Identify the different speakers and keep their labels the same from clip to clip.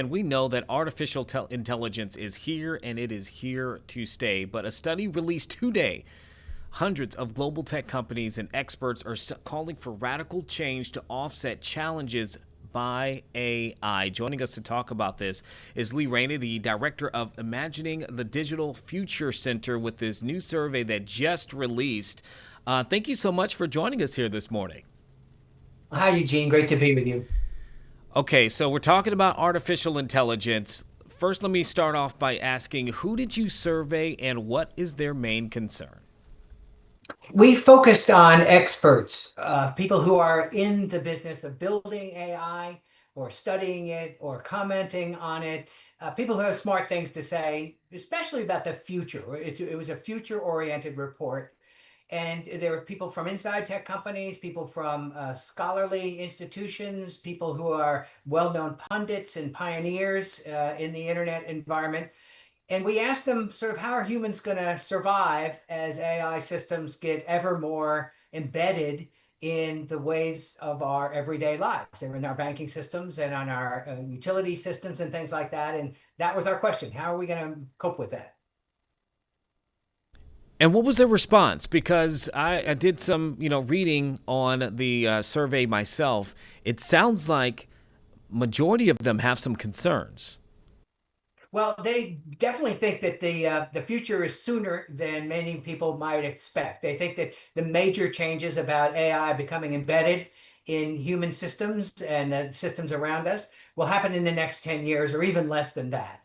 Speaker 1: And we know that artificial intelligence is here and it is here to stay. But a study released today, hundreds of global tech companies and experts are calling for radical change to offset challenges by AI. Joining us to talk about this is Lee Rainie, the director of Imagining the Digital Future Center, with this new survey that just released. Thank you so much for joining us here this morning.
Speaker 2: Hi, Eugene. Great to be with you.
Speaker 1: Okay, so we're talking about artificial intelligence. First, let me start off by asking, who did you survey and what is their main concern?
Speaker 2: We focused on experts, people who are in the business of building AI or studying it or commenting on it, people who have smart things to say, especially about the future. It was a future-oriented report. And there were people from inside tech companies, people from scholarly institutions, people who are well-known pundits and pioneers in the internet environment. And we asked them sort of how are humans going to survive as AI systems get ever more embedded in the ways of our everyday lives. They're in our banking systems and on our utility systems and things like that. And that was our question. How are we going to cope with that?
Speaker 1: And what was their response? Because I did some, reading on the survey myself. It sounds like majority of them have some concerns.
Speaker 2: Well, they definitely think that the future is sooner than many people might expect. They think that the major changes about AI becoming embedded in human systems and the systems around us will happen in the next 10 years or even less than that.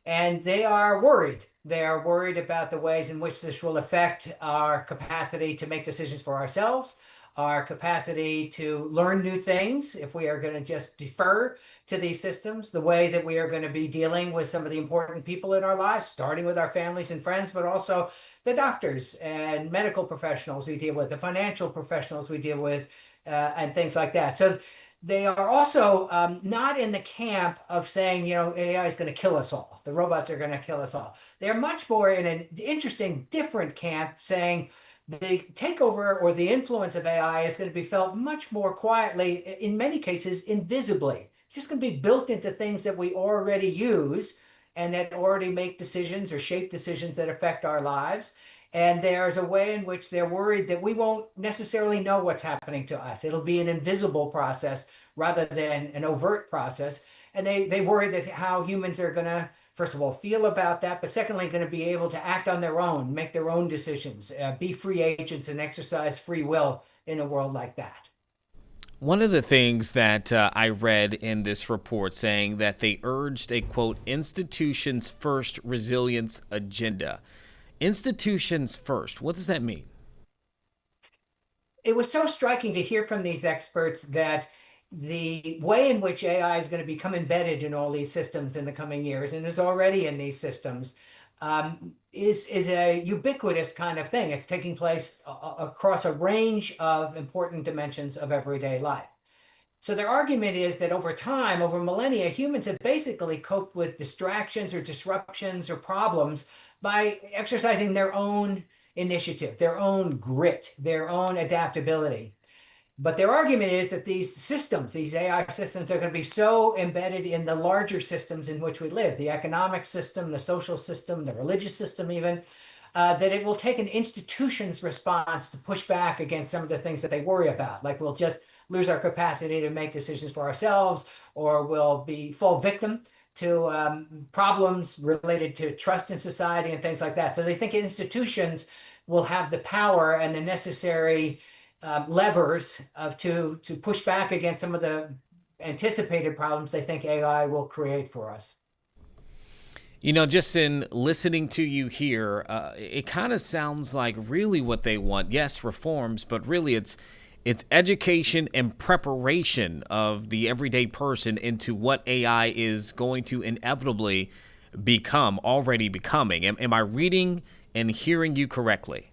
Speaker 2: And they are worried. They are worried about the ways in which this will affect our capacity to make decisions for ourselves, our capacity to learn new things if we are going to just defer to these systems, the way that we are going to be dealing with some of the important people in our lives, starting with our families and friends, but also the doctors and medical professionals we deal with, the financial professionals we deal with, and things like that. So they are also not in the camp of saying, AI is going to kill us all. The robots are going to kill us all. They're much more in an interesting, different camp saying the takeover or the influence of AI is going to be felt much more quietly, in many cases, invisibly. It's just going to be built into things that we already use and that already make decisions or shape decisions that affect our lives. And there's a way in which they're worried that we won't necessarily know what's happening to us. It'll be an invisible process rather than an overt process. And they worry that how humans are going to, first of all, feel about that, but secondly, going to be able to act on their own, make their own decisions, be free agents and exercise free will in a world like that.
Speaker 1: One of the things that I read in this report saying that they urged a quote, institutions first resilience agenda. Institutions first. What does that mean?
Speaker 2: It was so striking to hear from these experts that the way in which AI is going to become embedded in all these systems in the coming years and is already in these systems is a ubiquitous kind of thing. It's taking place across a range of important dimensions of everyday life. So their argument is that over time, over millennia, humans have basically coped with distractions or disruptions or problems by exercising their own initiative, their own grit, their own adaptability. But their argument is that these systems, these AI systems, are going to be so embedded in the larger systems in which we live, the economic system, the social system, the religious system even, that it will take an institution's response to push back against some of the things that they worry about. Like we'll just lose our capacity to make decisions for ourselves, or we'll fall victim to problems related to trust in society and things like that. So they think institutions will have the power and the necessary levers to push back against some of the anticipated problems they think AI will create for us.
Speaker 1: Just in listening to you here, it kind of sounds like really what they want. Yes, reforms, but really it's education and preparation of the everyday person into what AI is going to inevitably become, already becoming. Am I reading and hearing you correctly?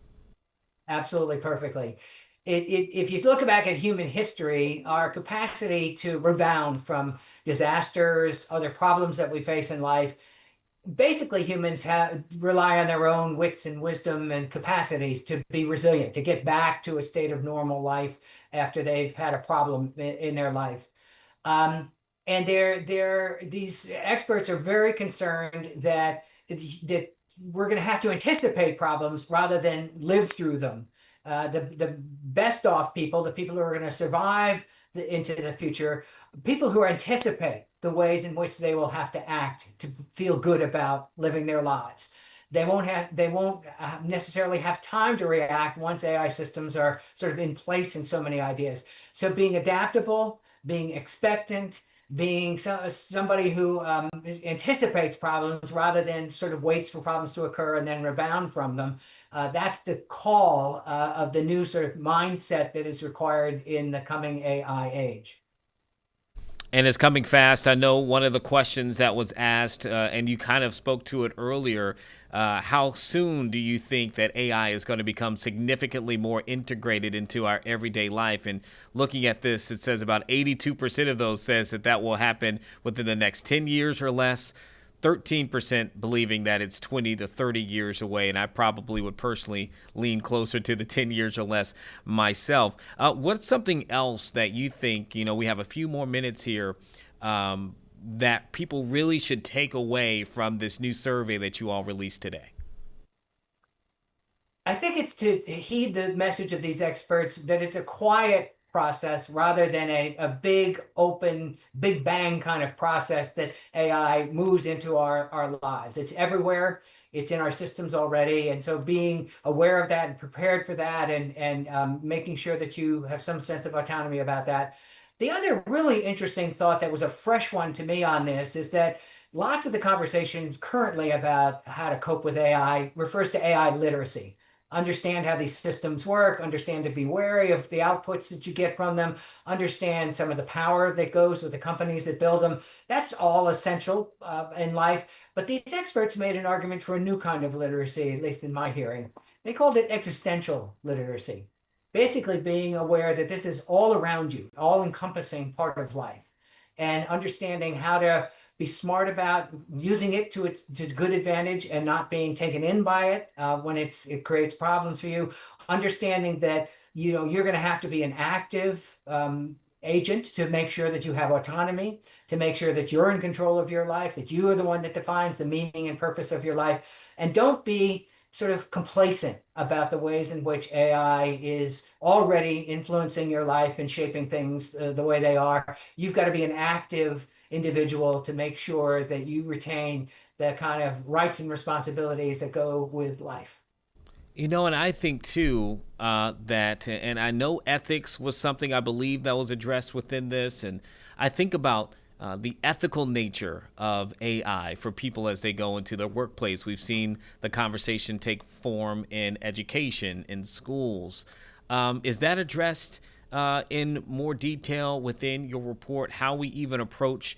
Speaker 2: Absolutely perfectly. If you look back at human history, our capacity to rebound from disasters, other problems that we face in life, basically humans rely on their own wits and wisdom and capacities to be resilient, to get back to a state of normal life after they've had a problem in their life. Um, and these experts are very concerned that we're going to have to anticipate problems rather than live through them. The best off people, the people who are going to survive into the future, people who anticipate the ways in which they will have to act to feel good about living their lives. They won't necessarily have time to react once AI systems are sort of in place in so many ideas. So being adaptable, being expectant, being somebody who anticipates problems rather than sort of waits for problems to occur and then rebound from them. That's the call of the new sort of mindset that is required in the coming AI age.
Speaker 1: And it's coming fast. I know one of the questions that was asked, and you kind of spoke to it earlier. How soon do you think that AI is going to become significantly more integrated into our everyday life? And looking at this, it says about 82% of those says that that will happen within the next 10 years or less. 13% believing that it's 20 to 30 years away, and I probably would personally lean closer to the 10 years or less myself. What's something else that you think, we have a few more minutes here, that people really should take away from this new survey that you all released today?
Speaker 2: I think it's to heed the message of these experts that it's a quiet process rather than a big open, big bang kind of process that AI moves into our lives. It's everywhere. It's in our systems already. And so being aware of that and prepared for that and making sure that you have some sense of autonomy about that. The other really interesting thought that was a fresh one to me on this is that lots of the conversation currently about how to cope with AI refers to AI literacy. Understand how these systems work, understand to be wary of the outputs that you get from them, understand some of the power that goes with the companies that build them. That's all essential in life. But these experts made an argument for a new kind of literacy, at least in my hearing. They called it existential literacy, basically being aware that this is all around you, all encompassing part of life, and understanding how to be smart about using it to good advantage and not being taken in by it when it creates problems for you. Understanding that you're going to have to be an active agent to make sure that you have autonomy, to make sure that you're in control of your life, that you are the one that defines the meaning and purpose of your life, and don't be sort of complacent about the ways in which AI is already influencing your life and shaping things the way they are. You've got to be an active individual to make sure that you retain the kind of rights and responsibilities that go with life.
Speaker 1: And I think too that, and I know ethics was something I believe that was addressed within this, and I think about the ethical nature of AI for people as they go into their workplace. We've seen the conversation take form in education, in schools. Is that addressed in more detail within your report, how we even approach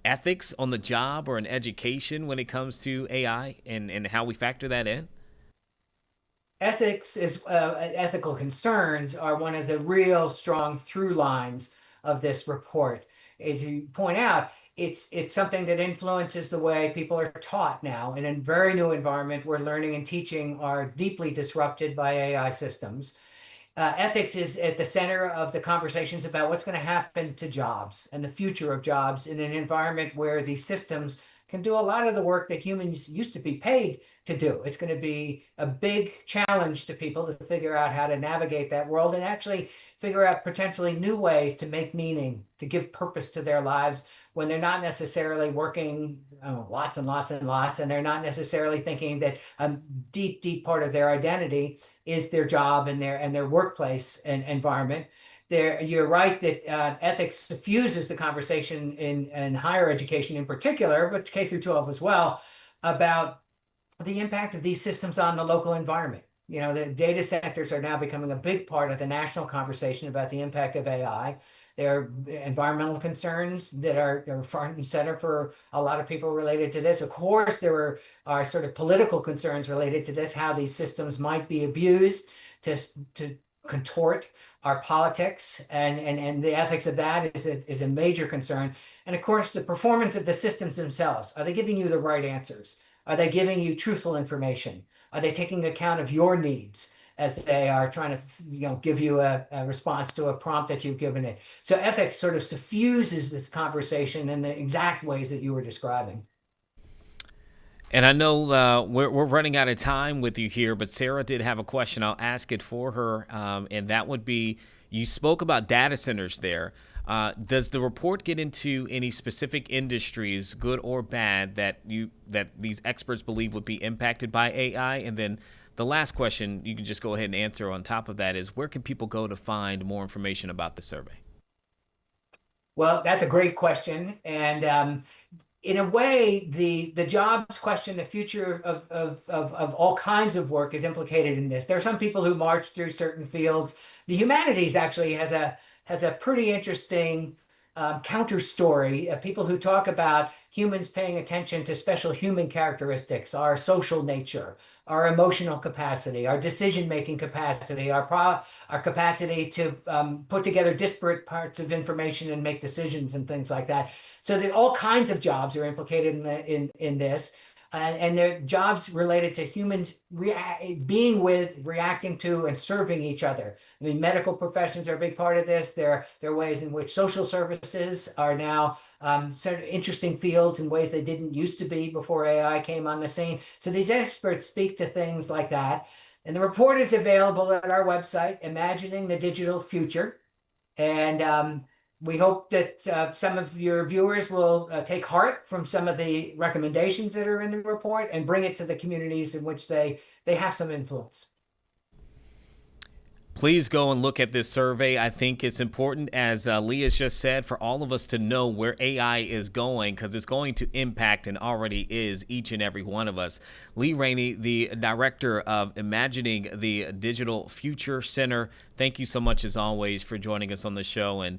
Speaker 1: ethics on the job or in education when it comes to AI and how we factor that in?
Speaker 2: Ethical concerns are one of the real strong through lines of this report. As you point out, it's something that influences the way people are taught now. In a very new environment where learning and teaching are deeply disrupted by AI systems. Ethics is at the center of the conversations about what's going to happen to jobs and the future of jobs in an environment where these systems can do a lot of the work that humans used to be paid to do. It's going to be a big challenge to people to figure out how to navigate that world and actually figure out potentially new ways to make meaning, to give purpose to their lives when they're not necessarily working lots and lots and lots, and they're not necessarily thinking that a deep, deep part of their identity is their job and their workplace and environment. You're right that ethics suffuses the conversation in higher education in particular, but K through 12 as well, about the impact of these systems on the local environment. The data centers are now becoming a big part of the national conversation about the impact of AI. There are environmental concerns that are front and center for a lot of people related to this. Of course, are sort of political concerns related to this, how these systems might be abused to contort our politics, and the ethics of that is a major concern. And of course, the performance of the systems themselves. Are they giving you the right answers? Are they giving you truthful information? Are they taking account of your needs? as they are trying to, give you a response to a prompt that you've given it. So ethics sort of suffuses this conversation in the exact ways that you were describing.
Speaker 1: And I know we're running out of time with you here, but Sarah did have a question. I'll ask it for her, and that would be: you spoke about data centers there. Does the report get into any specific industries, good or bad, that these experts believe would be impacted by AI? And then the last question you can just go ahead and answer on top of that is: where can people go to find more information about the survey?
Speaker 2: Well, that's a great question. And in a way, the jobs question, the future of all kinds of work is implicated in this. There are some people who march through certain fields. The humanities actually has a pretty interesting counter story. People who talk about humans paying attention to special human characteristics, our social nature, our emotional capacity, our decision-making capacity, our capacity to put together disparate parts of information and make decisions and things like that. So there all kinds of jobs are implicated in this. And they're jobs related to humans being with, reacting to, and serving each other. I mean, medical professions are a big part of this. There are ways in which social services are now sort of interesting fields in ways they didn't used to be before AI came on the scene. So these experts speak to things like that. And the report is available at our website, Imagining the Digital Future. And we hope that some of your viewers will take heart from some of the recommendations that are in the report and bring it to the communities in which they have some influence.
Speaker 1: Please go and look at this survey. I think it's important, as Lee has just said, for all of us to know where AI is going, because it's going to impact and already is each and every one of us. Lee Rainie, the director of Imagining the Digital Future Center, thank you so much, as always, for joining us on the show. And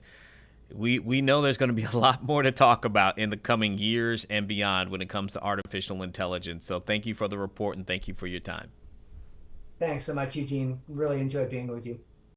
Speaker 1: we know there's going to be a lot more to talk about in the coming years and beyond when it comes to artificial intelligence. So thank you for the report, and thank you for your time.
Speaker 2: Thanks so much, Eugene. Really enjoyed being with you.